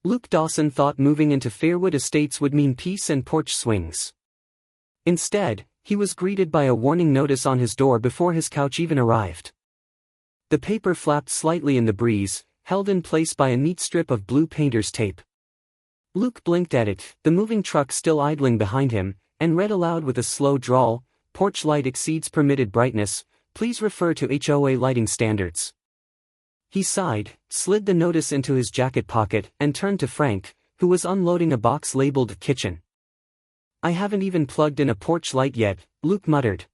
Luke Dawson thought moving into Fairwood Estates would mean peace and porch swings. Instead, he was greeted by a warning notice on his door before his couch even arrived. The paper flapped slightly in the breeze, held in place by a neat strip of blue painter's tape. Luke blinked at it, the moving truck still idling behind him, and read aloud with a slow drawl, "Porch light exceeds permitted brightness, please refer to HOA lighting standards." He sighed, slid the notice into his jacket pocket, and turned to Frank, who was unloading a box labeled "Kitchen." "I haven't even plugged in a porch light yet," Luke muttered.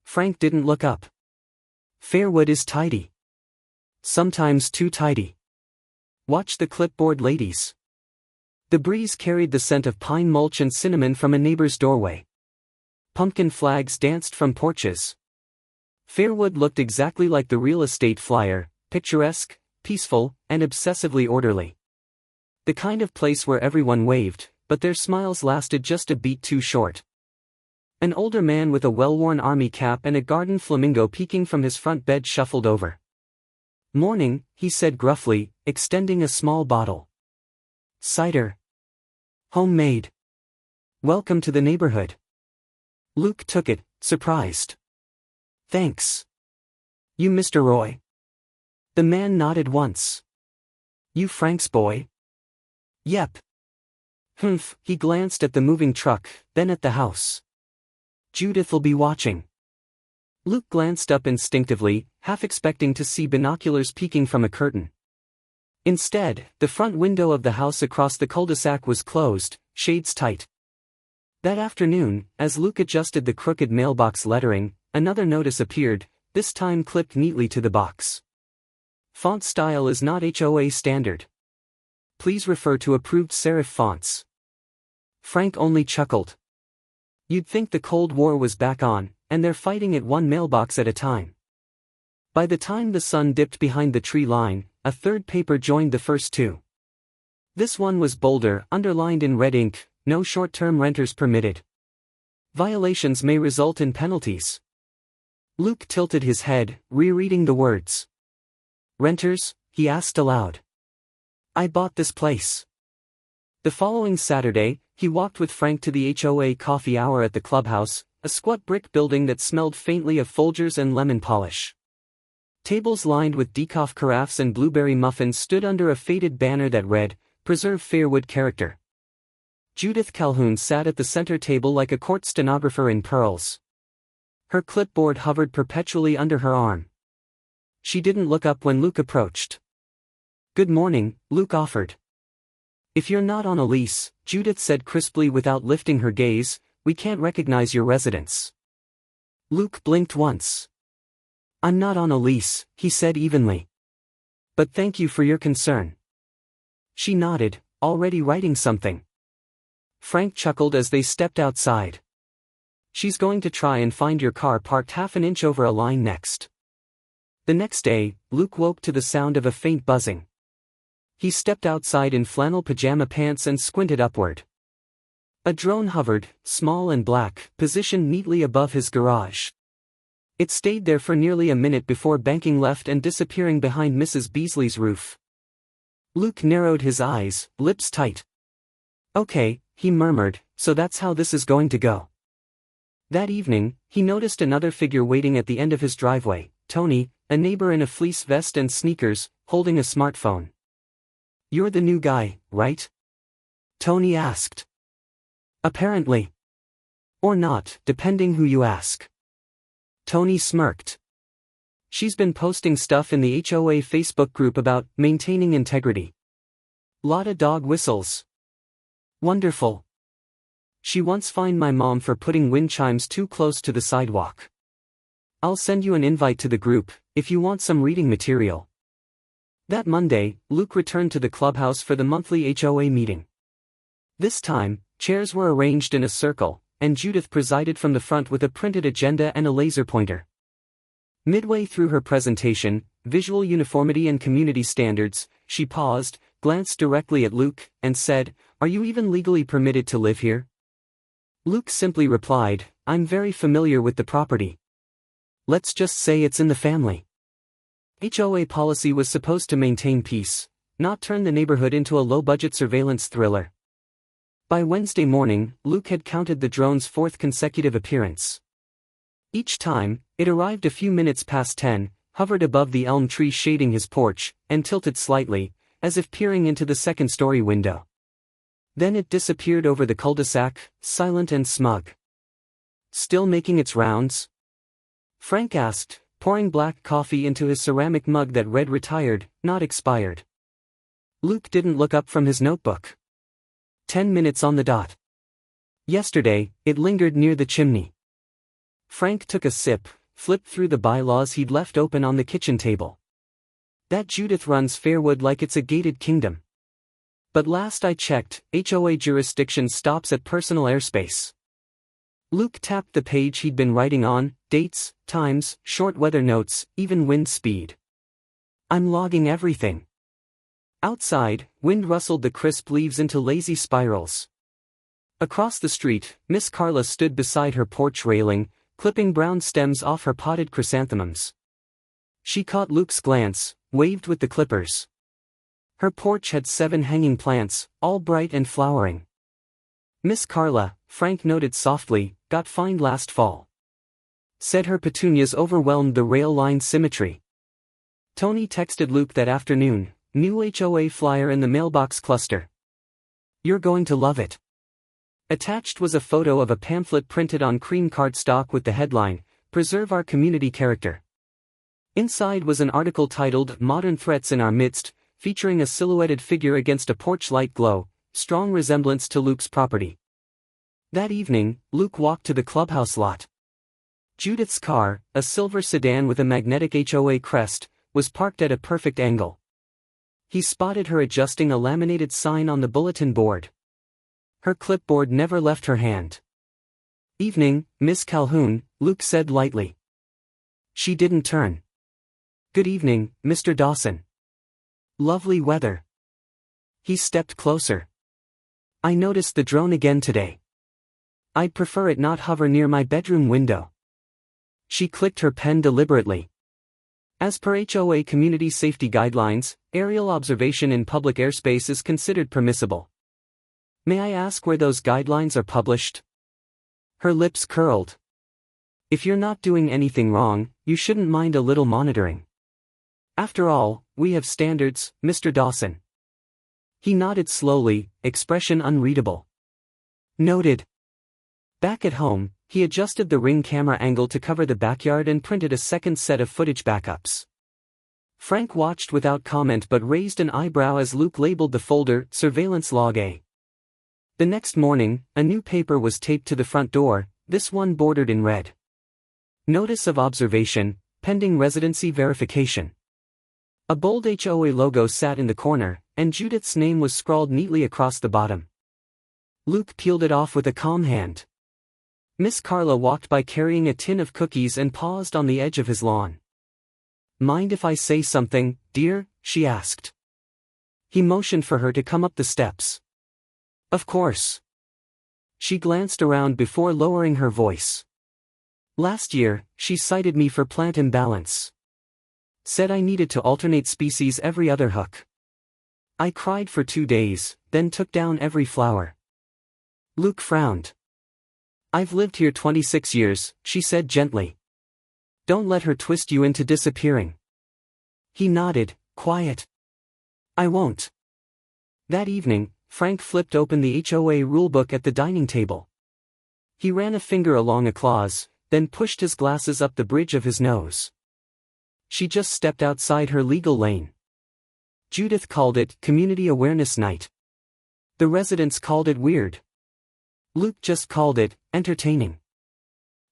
Frank didn't look up. "Fairwood is tidy. Sometimes too tidy. Watch the clipboard, ladies." The breeze carried the scent of pine mulch and cinnamon from a neighbor's doorway. Pumpkin flags danced from porches. Fairwood looked exactly like the real estate flyer, picturesque, peaceful, and obsessively orderly. The kind of place where everyone waved, but their smiles lasted just a beat too short. An older man with a well-worn army cap and a garden flamingo peeking from his front bed shuffled over. "Morning," he said gruffly, extending a small bottle. "Cider. Homemade. Welcome to the neighborhood." Luke took it, surprised. "Thanks. You Mr. Roy?" The man nodded once. "You Frank's boy?" "Yep." "Humph." He glanced at the moving truck, then at the house. "Judith'll be watching." Luke glanced up instinctively, half expecting to see binoculars peeking from a curtain. Instead, the front window of the house across the cul-de-sac was closed, shades tight. That afternoon, as Luke adjusted the crooked mailbox lettering, another notice appeared, this time clipped neatly to the box. "Font style is not HOA standard. Please refer to approved serif fonts." Frank only chuckled. You'd think the Cold War was back on, and they're fighting it one mailbox at a time. By the time the sun dipped behind the tree line, a third paper joined the first two. This one was bolder, underlined in red ink, "No short-term renters permitted. Violations may result in penalties." Luke tilted his head, rereading the words. "Renters?" he asked aloud. "I bought this place." The following Saturday, he walked with Frank to the HOA coffee hour at the clubhouse, a squat brick building that smelled faintly of Folgers and lemon polish. Tables lined with decaf carafes and blueberry muffins stood under a faded banner that read, "Preserve Fairwood Character." Judith Calhoun sat at the center table like a court stenographer in pearls. Her clipboard hovered perpetually under her arm. She didn't look up when Luke approached. "Good morning," Luke offered. "If you're not on a lease," Judith said crisply without lifting her gaze, "we can't recognize your residence." Luke blinked once. "I'm not on a lease," he said evenly. "But thank you for your concern." She nodded, already writing something. Frank chuckled as they stepped outside. "She's going to try and find your car parked half an inch over a line next." The next day, Luke woke to the sound of a faint buzzing. He stepped outside in flannel pajama pants and squinted upward. A drone hovered, small and black, positioned neatly above his garage. It stayed there for nearly a minute before banking left and disappearing behind Mrs. Beasley's roof. Luke narrowed his eyes, lips tight. "Okay," he murmured, "so that's how this is going to go." That evening, he noticed another figure waiting at the end of his driveway, Tony, a neighbor in a fleece vest and sneakers, holding a smartphone. "You're the new guy, right?" Tony asked. "Apparently. Or not, depending who you ask." Tony smirked. "She's been posting stuff in the HOA Facebook group about maintaining integrity. Lotta dog whistles. Wonderful. She once fined my mom for putting wind chimes too close to the sidewalk. I'll send you an invite to the group, if you want some reading material." That Monday, Luke returned to the clubhouse for the monthly HOA meeting. This time, chairs were arranged in a circle, and Judith presided from the front with a printed agenda and a laser pointer. Midway through her presentation, Visual Uniformity and Community Standards, she paused, glanced directly at Luke, and said, "Are you even legally permitted to live here?" Luke simply replied, "I'm very familiar with the property. Let's just say it's in the family." HOA policy was supposed to maintain peace, not turn the neighborhood into a low-budget surveillance thriller. By Wednesday morning, Luke had counted the drone's fourth consecutive appearance. Each time, it arrived a few minutes past 10, hovered above the elm tree shading his porch, and tilted slightly, as if peering into the second-story window. Then it disappeared over the cul-de-sac, silent and smug. Still making its rounds? Frank asked, pouring black coffee into his ceramic mug that read retired, not expired. Luke didn't look up from his notebook. 10 minutes on the dot. Yesterday, it lingered near the chimney. Frank took a sip, flipped through the bylaws he'd left open on the kitchen table. That Judith runs Fairwood like it's a gated kingdom. But last I checked, HOA jurisdiction stops at personal airspace. Luke tapped the page he'd been writing on, dates, times, short weather notes, even wind speed. I'm logging everything. Outside, wind rustled the crisp leaves into lazy spirals. Across the street, Miss Carla stood beside her porch railing, clipping brown stems off her potted chrysanthemums. She caught Luke's glance, waved with the clippers. Her porch had 7 hanging plants, all bright and flowering. Miss Carla, Frank noted softly, got fined last fall. Said her petunias overwhelmed the rail line symmetry. Tony texted Luke that afternoon, new HOA flyer in the mailbox cluster. You're going to love it. Attached was a photo of a pamphlet printed on cream cardstock with the headline, Preserve Our Community Character. Inside was an article titled Modern Threats in Our Midst, featuring a silhouetted figure against a porch light glow, strong resemblance to Luke's property. That evening, Luke walked to the clubhouse lot. Judith's car, a silver sedan with a magnetic HOA crest, was parked at a perfect angle. He spotted her adjusting a laminated sign on the bulletin board. Her clipboard never left her hand. Evening, Miss Calhoun, Luke said lightly. She didn't turn. Good evening, Mr. Dawson. Lovely weather. He stepped closer. I noticed the drone again today. I'd prefer it not hover near my bedroom window. She clicked her pen deliberately. As per HOA community safety guidelines, aerial observation in public airspace is considered permissible. May I ask where those guidelines are published? Her lips curled. If you're not doing anything wrong, you shouldn't mind a little monitoring. After all, we have standards, Mr. Dawson. He nodded slowly, expression unreadable. Noted. Back at home, he adjusted the Ring camera angle to cover the backyard and printed a second set of footage backups. Frank watched without comment but raised an eyebrow as Luke labeled the folder Surveillance Log A. The next morning, a new paper was taped to the front door, this one bordered in red. Notice of observation, pending residency verification. A bold HOA logo sat in the corner, and Judith's name was scrawled neatly across the bottom. Luke peeled it off with a calm hand. Miss Carla walked by carrying a tin of cookies and paused on the edge of his lawn. Mind if I say something, dear? She asked. He motioned for her to come up the steps. Of course. She glanced around before lowering her voice. Last year, she cited me for plant imbalance. Said I needed to alternate species every other hook. I cried for 2 days, then took down every flower. Luke frowned. I've lived here 26 years, she said gently. Don't let her twist you into disappearing. He nodded, quiet. I won't. That evening, Frank flipped open the HOA rulebook at the dining table. He ran a finger along a clause, then pushed his glasses up the bridge of his nose. She just stepped outside her legal lane. Judith called it Community Awareness Night. The residents called it weird. Luke just called it entertaining.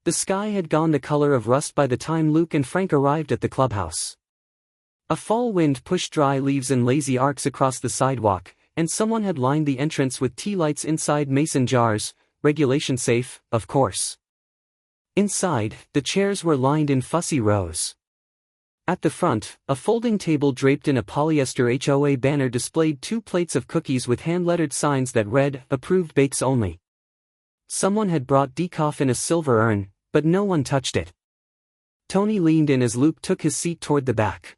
The sky had gone the color of rust by the time Luke and Frank arrived at the clubhouse. A fall wind pushed dry leaves in lazy arcs across the sidewalk, and someone had lined the entrance with tea lights inside mason jars, regulation safe, of course. Inside, the chairs were lined in fussy rows. At the front, a folding table draped in a polyester HOA banner displayed 2 plates of cookies with hand-lettered signs that read, Approved Bakes Only. Someone had brought decaf in a silver urn, but no one touched it. Tony leaned in as Luke took his seat toward the back.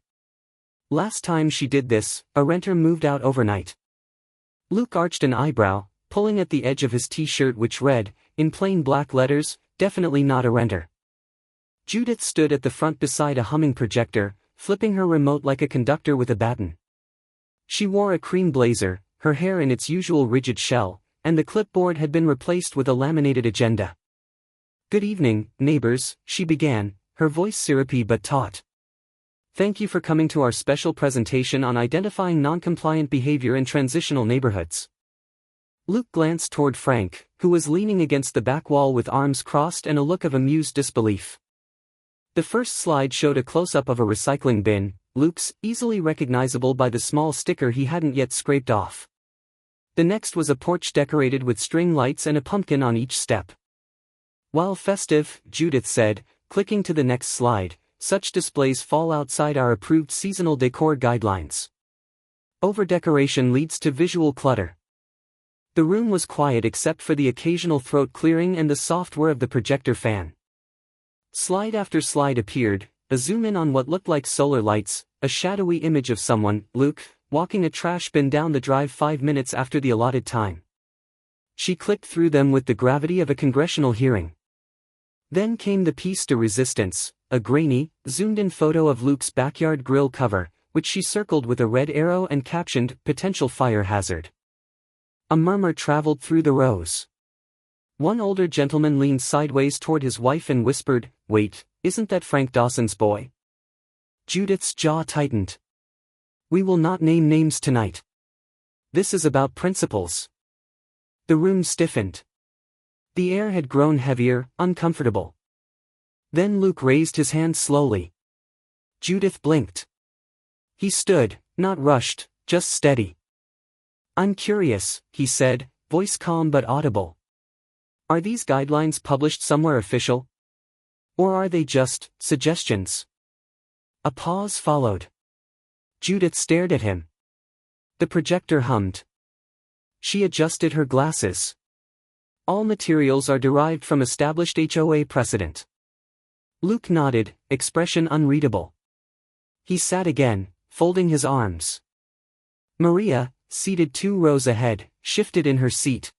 Last time she did this, a renter moved out overnight. Luke arched an eyebrow, pulling at the edge of his t-shirt which read, in plain black letters, definitely not a renter. Judith stood at the front beside a humming projector, flipping her remote like a conductor with a baton. She wore a cream blazer, her hair in its usual rigid shell, and the clipboard had been replaced with a laminated agenda. "Good evening, neighbors," she began, her voice syrupy but taut. "Thank you for coming to our special presentation on identifying non-compliant behavior in transitional neighborhoods." Luke glanced toward Frank, who was leaning against the back wall with arms crossed and a look of amused disbelief. The first slide showed a close-up of a recycling bin, Luke's, easily recognizable by the small sticker he hadn't yet scraped off. The next was a porch decorated with string lights and a pumpkin on each step. "While festive," Judith said, clicking to the next slide, "such displays fall outside our approved seasonal decor guidelines. Over-decoration leads to visual clutter." The room was quiet except for the occasional throat clearing and the soft whir of the projector fan. Slide after slide appeared, a zoom in on what looked like solar lights, a shadowy image of someone, Luke, walking a trash bin down the drive 5 minutes after the allotted time. She clicked through them with the gravity of a congressional hearing. Then came the piece de resistance, a grainy, zoomed-in photo of Luke's backyard grill cover, which she circled with a red arrow and captioned, "Potential fire hazard." A murmur traveled through the rows. One older gentleman leaned sideways toward his wife and whispered, "Wait, isn't that Frank Dawson's boy?" Judith's jaw tightened. "We will not name names tonight. This is about principles." The room stiffened. The air had grown heavier, uncomfortable. Then Luke raised his hand slowly. Judith blinked. He stood, not rushed, just steady. "I'm curious," he said, voice calm but audible. "Are these guidelines published somewhere official? Or are they just suggestions?" A pause followed. Judith stared at him. The projector hummed. She adjusted her glasses. "All materials are derived from established HOA precedent." Luke nodded, expression unreadable. He sat again, folding his arms. Maria, seated 2 rows ahead, shifted in her seat.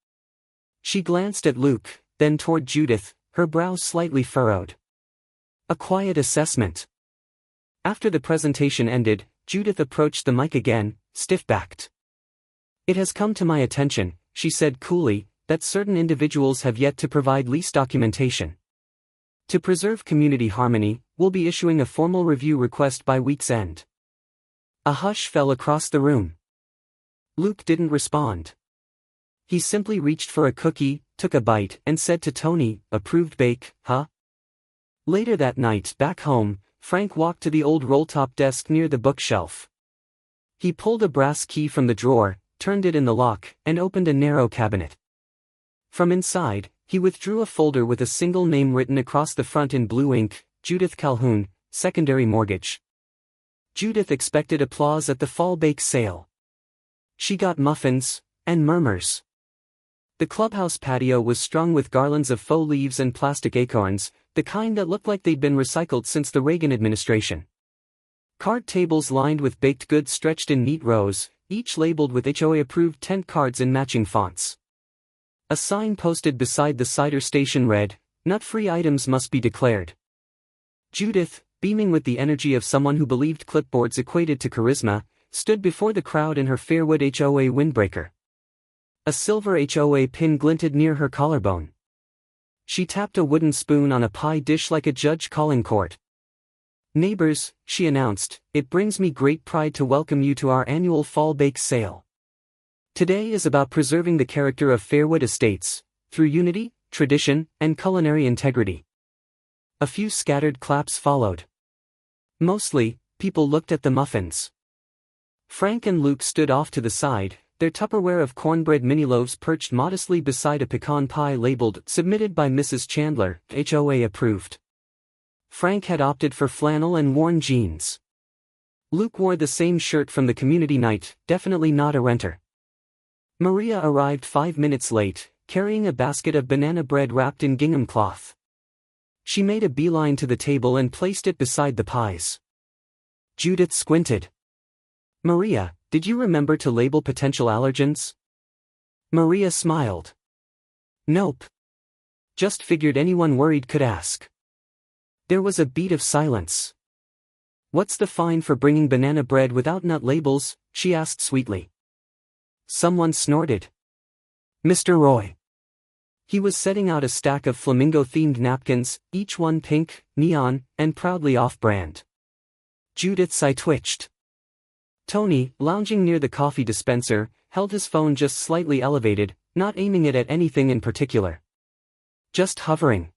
She glanced at Luke, then toward Judith, her brow slightly furrowed. A quiet assessment. After the presentation ended, Judith approached the mic again, stiff-backed. "It has come to my attention," she said coolly, "that certain individuals have yet to provide lease documentation. To preserve community harmony, we'll be issuing a formal review request by week's end." A hush fell across the room. Luke didn't respond. He simply reached for a cookie, took a bite, and said to Tony, "Approved bake, huh?" Later that night, back home, Frank walked to the old roll-top desk near the bookshelf. He pulled a brass key from the drawer, turned it in the lock, and opened a narrow cabinet. From inside, he withdrew a folder with a single name written across the front in blue ink, Judith Calhoun, secondary mortgage. Judith expected applause at the fall bake sale. She got muffins, and murmurs. The clubhouse patio was strung with garlands of faux leaves and plastic acorns, the kind that looked like they'd been recycled since the Reagan administration. Card tables lined with baked goods stretched in neat rows, each labeled with HOA-approved tent cards in matching fonts. A sign posted beside the cider station read, "Nut-free items must be declared." Judith, beaming with the energy of someone who believed clipboards equated to charisma, stood before the crowd in her Fairwood HOA windbreaker. A silver HOA pin glinted near her collarbone. She tapped a wooden spoon on a pie dish like a judge calling court. "Neighbors," she announced, "it brings me great pride to welcome you to our annual fall bake sale. Today is about preserving the character of Fairwood Estates, through unity, tradition, and culinary integrity." A few scattered claps followed. Mostly, people looked at the muffins. Frank and Luke stood off to the side, their Tupperware of cornbread mini-loaves perched modestly beside a pecan pie labeled, "Submitted by Mrs. Chandler, HOA approved." Frank had opted for flannel and worn jeans. Luke wore the same shirt from the community night, definitely not a renter. Maria arrived 5 minutes late, carrying a basket of banana bread wrapped in gingham cloth. She made a beeline to the table and placed it beside the pies. Judith squinted. Maria, did you remember to label potential allergens? Maria smiled. Nope. Just figured anyone worried could ask. There was a beat of silence. What's the fine for bringing banana bread without nut labels? She asked sweetly. Someone snorted. Mr. Roy. He was setting out a stack of flamingo-themed napkins, each one pink, neon, and proudly off-brand. Judith's eye twitched. Tony, lounging near the coffee dispenser, held his phone just slightly elevated, not aiming it at anything in particular. Just hovering.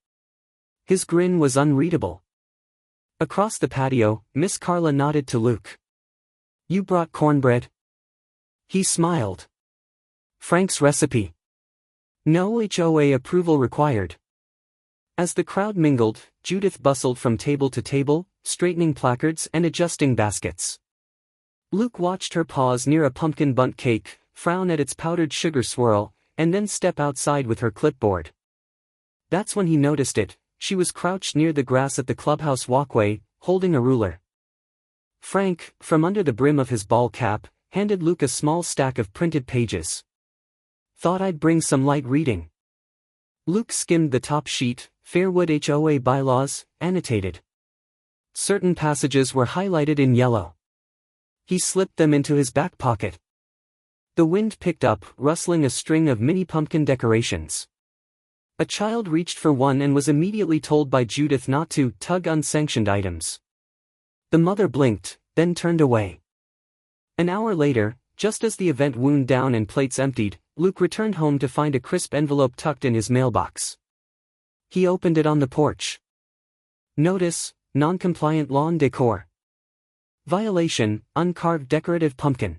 His grin was unreadable. Across the patio, Miss Carla nodded to Luke. You brought cornbread? He smiled. Frank's recipe. No HOA approval required. As the crowd mingled, Judith bustled from table to table, straightening placards and adjusting baskets. Luke watched her pause near a pumpkin bundt cake, frown at its powdered sugar swirl, and then step outside with her clipboard. That's when he noticed it. She was crouched near the grass at the clubhouse walkway, holding a ruler. Frank, from under the brim of his ball cap, handed Luke a small stack of printed pages. Thought I'd bring some light reading. Luke skimmed the top sheet, Fairwood HOA bylaws, annotated. Certain passages were highlighted in yellow. He slipped them into his back pocket. The wind picked up, rustling a string of mini pumpkin decorations. A child reached for one and was immediately told by Judith not to tug unsanctioned items. The mother blinked, then turned away. An hour later, just as the event wound down and plates emptied, Luke returned home to find a crisp envelope tucked in his mailbox. He opened it on the porch. Notice, non-compliant lawn decor. Violation, uncarved decorative pumpkin.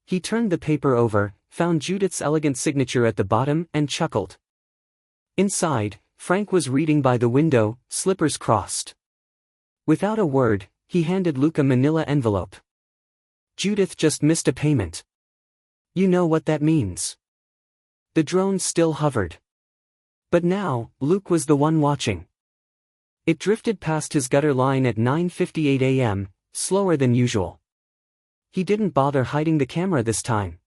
He turned the paper over, found Judith's elegant signature at the bottom, and chuckled. Inside, Frank was reading by the window, slippers crossed. Without a word, he handed Luke a manila envelope. Judith just missed a payment. You know what that means. The drone still hovered. But now, Luke was the one watching. It drifted past his gutter line at 9:58 a.m., slower than usual. He didn't bother hiding the camera this time.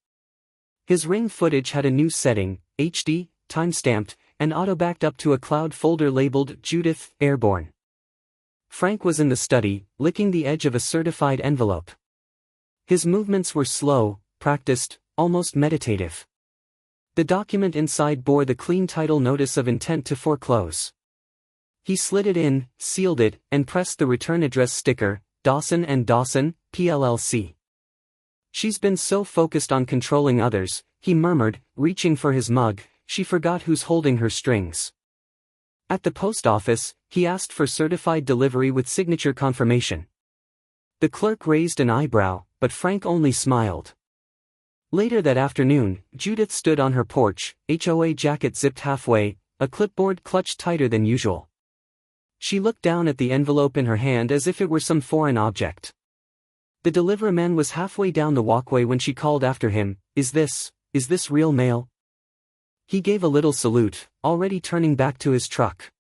His Ring footage had a new setting, HD, time-stamped, and auto-backed up to a cloud folder labeled Judith, Airborne. Frank was in the study, licking the edge of a certified envelope. His movements were slow, practiced, almost meditative. The document inside bore the clean title Notice of Intent to Foreclose. He slid it in, sealed it, and pressed the return address sticker, Dawson & Dawson, PLLC. She's been so focused on controlling others, he murmured, reaching for his mug, she forgot who's holding her strings. At the post office, he asked for certified delivery with signature confirmation. The clerk raised an eyebrow, but Frank only smiled. Later that afternoon, Judith stood on her porch, HOA jacket zipped halfway, a clipboard clutched tighter than usual. She looked down at the envelope in her hand as if it were some foreign object. The deliveryman was halfway down the walkway when she called after him, Is this real mail? He gave a little salute, already turning back to his truck.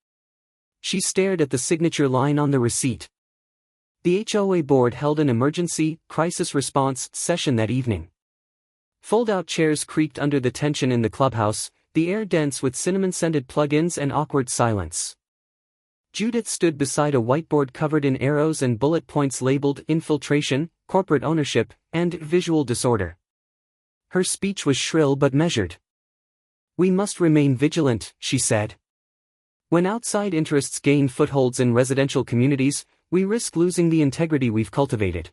She stared at the signature line on the receipt. The HOA board held an emergency, crisis response session that evening. Fold-out chairs creaked under the tension in the clubhouse, the air dense with cinnamon-scented plug-ins and awkward silence. Judith stood beside a whiteboard covered in arrows and bullet points labeled Infiltration, Corporate Ownership, and Visual Disorder. Her speech was shrill but measured. We must remain vigilant, she said. When outside interests gain footholds in residential communities, we risk losing the integrity we've cultivated.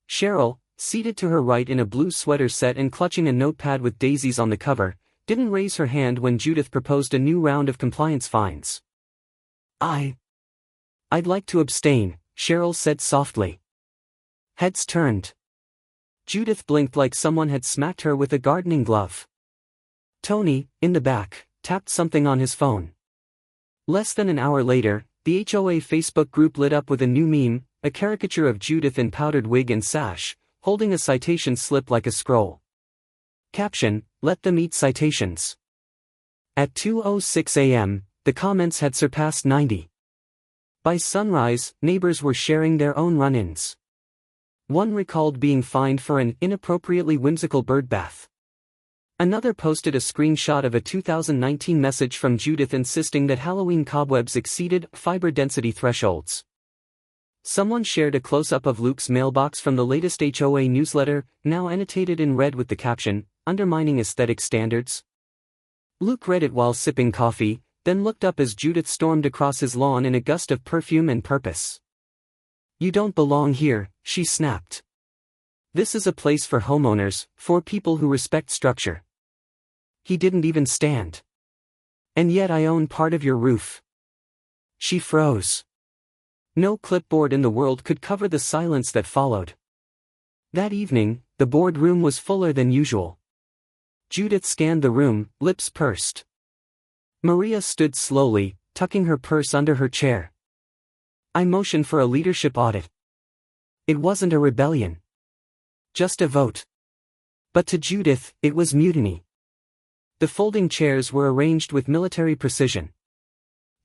Cheryl, seated to her right in a blue sweater set and clutching a notepad with daisies on the cover, didn't raise her hand when Judith proposed a new round of compliance fines. I'd like to abstain, Cheryl said softly. Heads turned. Judith blinked like someone had smacked her with a gardening glove. Tony, in the back, tapped something on his phone. Less than an hour later, the HOA Facebook group lit up with a new meme, a caricature of Judith in powdered wig and sash, holding a citation slip like a scroll. Caption, Let them eat citations. At 2:06 a.m., the comments had surpassed 90. By sunrise, neighbors were sharing their own run-ins. One recalled being fined for an inappropriately whimsical bird bath. Another posted a screenshot of a 2019 message from Judith insisting that Halloween cobwebs exceeded fiber density thresholds. Someone shared a close-up of Luke's mailbox from the latest HOA newsletter, now annotated in red with the caption, "Undermining aesthetic standards." Luke read it while sipping coffee, then looked up as Judith stormed across his lawn in a gust of perfume and purpose. "You don't belong here," she snapped. "This is a place for homeowners, for people who respect structure." He didn't even stand. "And yet I own part of your roof." She froze. No clipboard in the world could cover the silence that followed. That evening, the boardroom was fuller than usual. Judith scanned the room, lips pursed. Maria stood slowly, tucking her purse under her chair. "I motioned for a leadership audit." It wasn't a rebellion. Just a vote. But to Judith, it was mutiny. The folding chairs were arranged with military precision.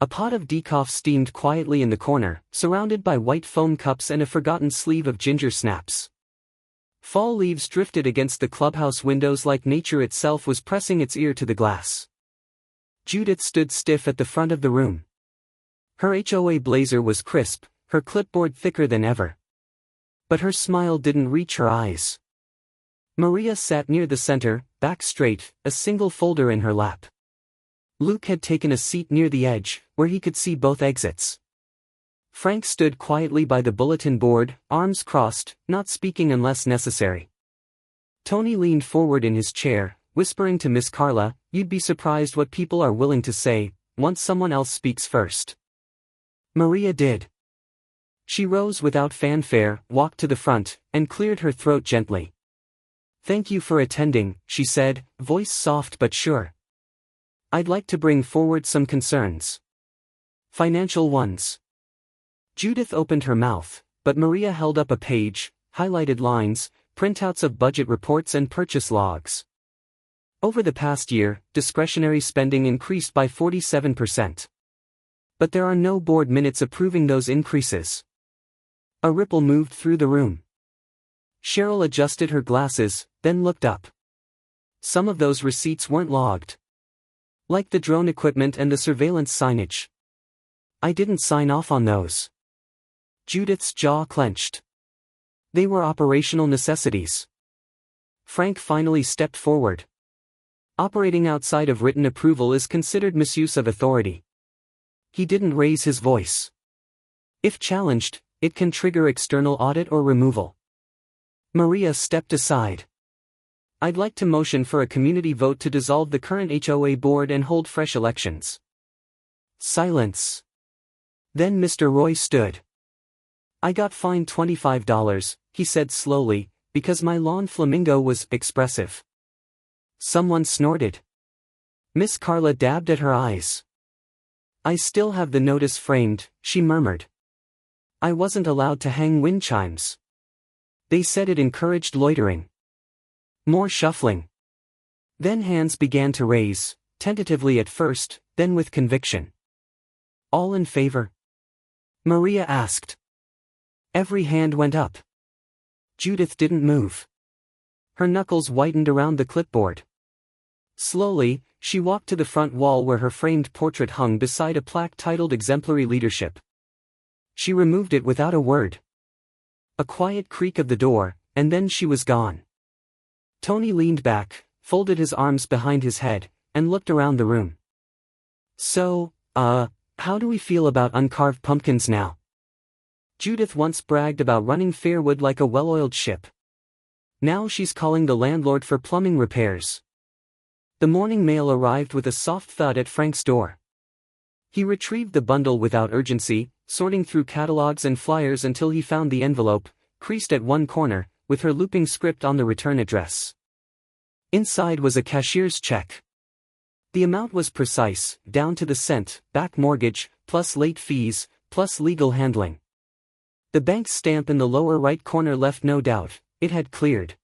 A pot of decaf steamed quietly in the corner, surrounded by white foam cups and a forgotten sleeve of ginger snaps. Fall leaves drifted against the clubhouse windows like nature itself was pressing its ear to the glass. Judith stood stiff at the front of the room. Her HOA blazer was crisp, her clipboard thicker than ever. But her smile didn't reach her eyes. Maria sat near the center, back straight, a single folder in her lap. Luke had taken a seat near the edge, where he could see both exits. Frank stood quietly by the bulletin board, arms crossed, not speaking unless necessary. Tony leaned forward in his chair, whispering to Miss Carla, "You'd be surprised what people are willing to say, once someone else speaks first." Maria did. She rose without fanfare, walked to the front, and cleared her throat gently. "Thank you for attending," she said, voice soft but sure. "I'd like to bring forward some concerns. Financial ones." Judith opened her mouth, but Maria held up a page, highlighted lines, printouts of budget reports and purchase logs. Over the past year, discretionary spending increased by 47%. But there are no board minutes approving those increases. A ripple moved through the room. Cheryl adjusted her glasses, then looked up. Some of those receipts weren't logged. Like the drone equipment and the surveillance signage. "I didn't sign off on those." Judith's jaw clenched. They were operational necessities. Frank finally stepped forward. Operating outside of written approval is considered misuse of authority. He didn't raise his voice. If challenged, it can trigger external audit or removal. Maria stepped aside. "I'd like to motion for a community vote to dissolve the current HOA board and hold fresh elections." Silence. Then Mr. Roy stood. "I got fined $25, he said slowly, "because my lawn flamingo was expressive." Someone snorted. Miss Carla dabbed at her eyes. "I still have the notice framed," she murmured. "I wasn't allowed to hang wind chimes. They said it encouraged loitering." More shuffling. Then hands began to raise, tentatively at first, then with conviction. "All in favor?" Maria asked. Every hand went up. Judith didn't move. Her knuckles whitened around the clipboard. Slowly, she walked to the front wall where her framed portrait hung beside a plaque titled Exemplary Leadership. She removed it without a word. A quiet creak of the door, and then she was gone. Tony leaned back, folded his arms behind his head, and looked around the room. "So, how do we feel about uncarved pumpkins now?" Judith once bragged about running Fairwood like a well-oiled ship. Now she's calling the landlord for plumbing repairs. The morning mail arrived with a soft thud at Frank's door. He retrieved the bundle without urgency, sorting through catalogs and flyers until he found the envelope, creased at one corner, with her looping script on the return address. Inside was a cashier's check. The amount was precise, down to the cent, back mortgage, plus late fees, plus legal handling. The bank's stamp in the lower right corner left no doubt, it had cleared.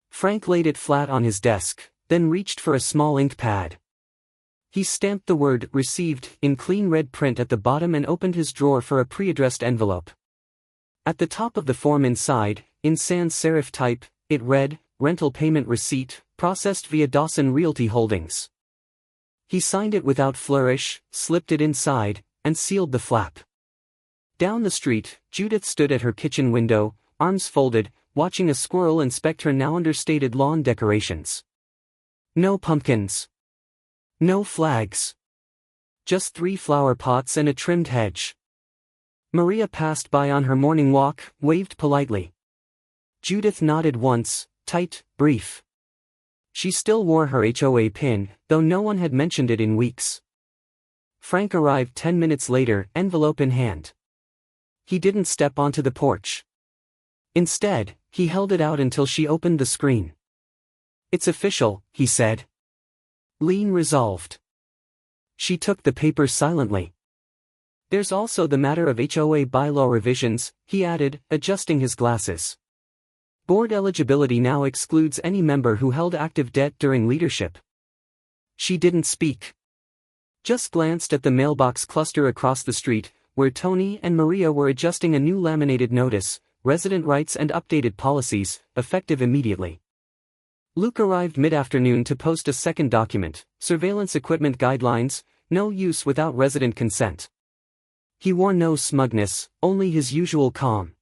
Frank laid it flat on his desk, then reached for a small ink pad. He stamped the word "Received" in clean red print at the bottom and opened his drawer for a pre-addressed envelope. At the top of the form inside, in sans serif type. It read, "Rental payment receipt, processed via Dawson Realty Holdings." He signed it without flourish, slipped it inside, and sealed the flap. Down the street, Judith stood at her kitchen window, arms folded, watching a squirrel inspect her now understated lawn decorations. No pumpkins. No flags. Just 3 flower pots and a trimmed hedge. Maria passed by on her morning walk, waved politely. Judith nodded once, tight, brief. She still wore her HOA pin, though no one had mentioned it in weeks. Frank arrived 10 minutes later, envelope in hand. He didn't step onto the porch. Instead, he held it out until she opened the screen. "It's official," he said. Lien resolved. She took the paper silently. "There's also the matter of HOA bylaw revisions," he added, adjusting his glasses. "Board eligibility now excludes any member who held active debt during leadership." She didn't speak. Just glanced at the mailbox cluster across the street, where Tony and Maria were adjusting a new laminated notice, "Resident Rights and Updated Policies, effective immediately." Luke arrived mid-afternoon to post a second document, "Surveillance Equipment Guidelines, no use without resident consent." He wore no smugness, only his usual calm.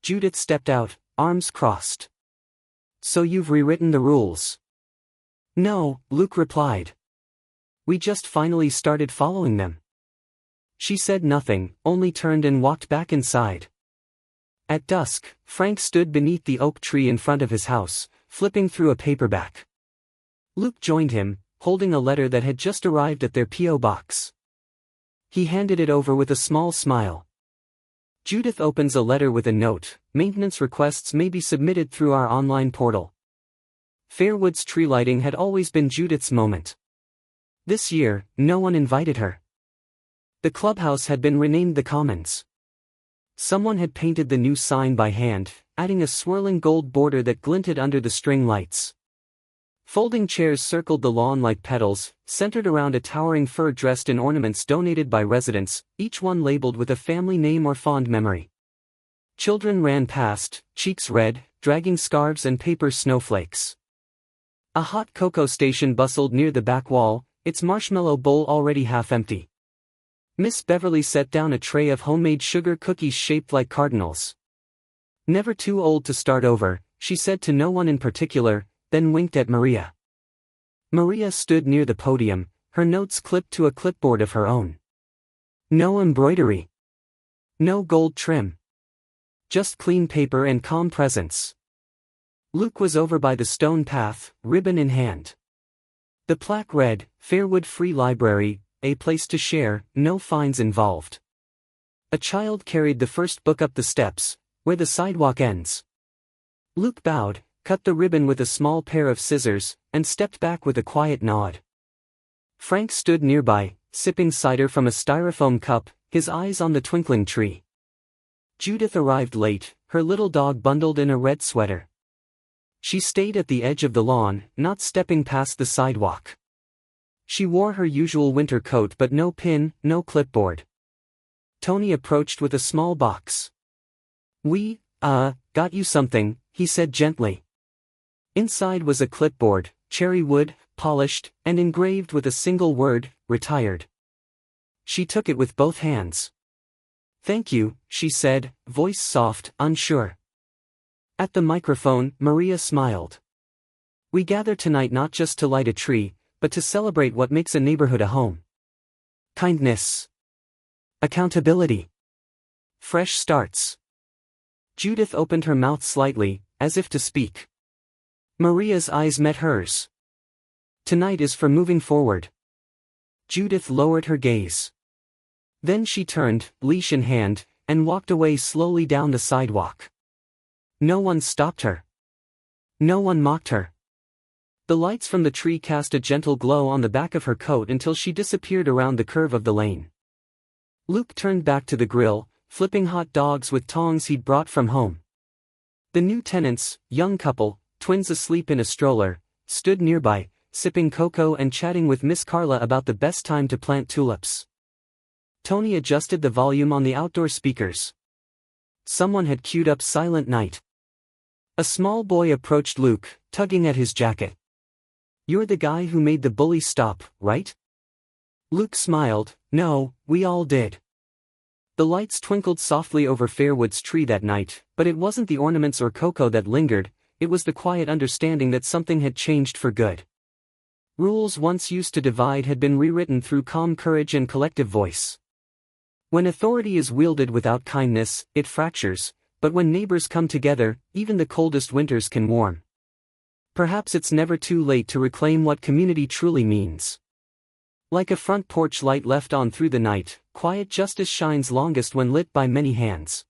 Judith stepped out, arms crossed. "So you've rewritten the rules?" "No," Luke replied. "We just finally started following them." She said nothing, only turned and walked back inside. At dusk, Frank stood beneath the oak tree in front of his house, flipping through a paperback. Luke joined him, holding a letter that had just arrived at their P.O. box. He handed it over with a small smile. "Judith opens a letter with a note, maintenance requests may be submitted through our online portal." Fairwood's tree lighting had always been Judith's moment. This year, no one invited her. The clubhouse had been renamed the Commons. Someone had painted the new sign by hand, adding a swirling gold border that glinted under the string lights. Folding chairs circled the lawn like petals, centered around a towering fir dressed in ornaments donated by residents, each one labeled with a family name or fond memory. Children ran past, cheeks red, dragging scarves and paper snowflakes. A hot cocoa station bustled near the back wall, its marshmallow bowl already half empty. Miss Beverly set down a tray of homemade sugar cookies shaped like cardinals. "Never too old to start over," she said to no one in particular, then winked at Maria. Maria stood near the podium, her notes clipped to a clipboard of her own. No embroidery. No gold trim. Just clean paper and calm presence. Luke was over by the stone path, ribbon in hand. The plaque read, "Fairwood Free Library, a place to share, no fines involved." A child carried the first book up the steps, where the sidewalk ends. Luke bowed, cut the ribbon with a small pair of scissors, and stepped back with a quiet nod. Frank stood nearby, sipping cider from a styrofoam cup, his eyes on the twinkling tree. Judith arrived late, her little dog bundled in a red sweater. She stayed at the edge of the lawn, not stepping past the sidewalk. She wore her usual winter coat but no pin, no clipboard. Tony approached with a small box. "We, got you something," he said gently. Inside was a clipboard, cherry wood, polished, and engraved with a single word, "Retired." She took it with both hands. "Thank you," she said, voice soft, unsure. At the microphone, Maria smiled. "We gather tonight not just to light a tree, but to celebrate what makes a neighborhood a home. Kindness. Accountability. Fresh starts." Judith opened her mouth slightly, as if to speak. Maria's eyes met hers. "Tonight is for moving forward." Judith lowered her gaze. Then she turned, leash in hand, and walked away slowly down the sidewalk. No one stopped her. No one mocked her. The lights from the tree cast a gentle glow on the back of her coat until she disappeared around the curve of the lane. Luke turned back to the grill, flipping hot dogs with tongs he'd brought from home. The new tenants, young couple, twins asleep in a stroller, stood nearby, sipping cocoa and chatting with Miss Carla about the best time to plant tulips. Tony adjusted the volume on the outdoor speakers. Someone had queued up Silent Night. A small boy approached Luke, tugging at his jacket. "You're the guy who made the bully stop, right?" Luke smiled. "No, we all did." The lights twinkled softly over Fairwood's tree that night, but it wasn't the ornaments or cocoa that lingered, it was the quiet understanding that something had changed for good. Rules once used to divide had been rewritten through calm courage and collective voice. When authority is wielded without kindness, it fractures, but when neighbors come together, even the coldest winters can warm. Perhaps it's never too late to reclaim what community truly means. Like a front porch light left on through the night, quiet justice shines longest when lit by many hands.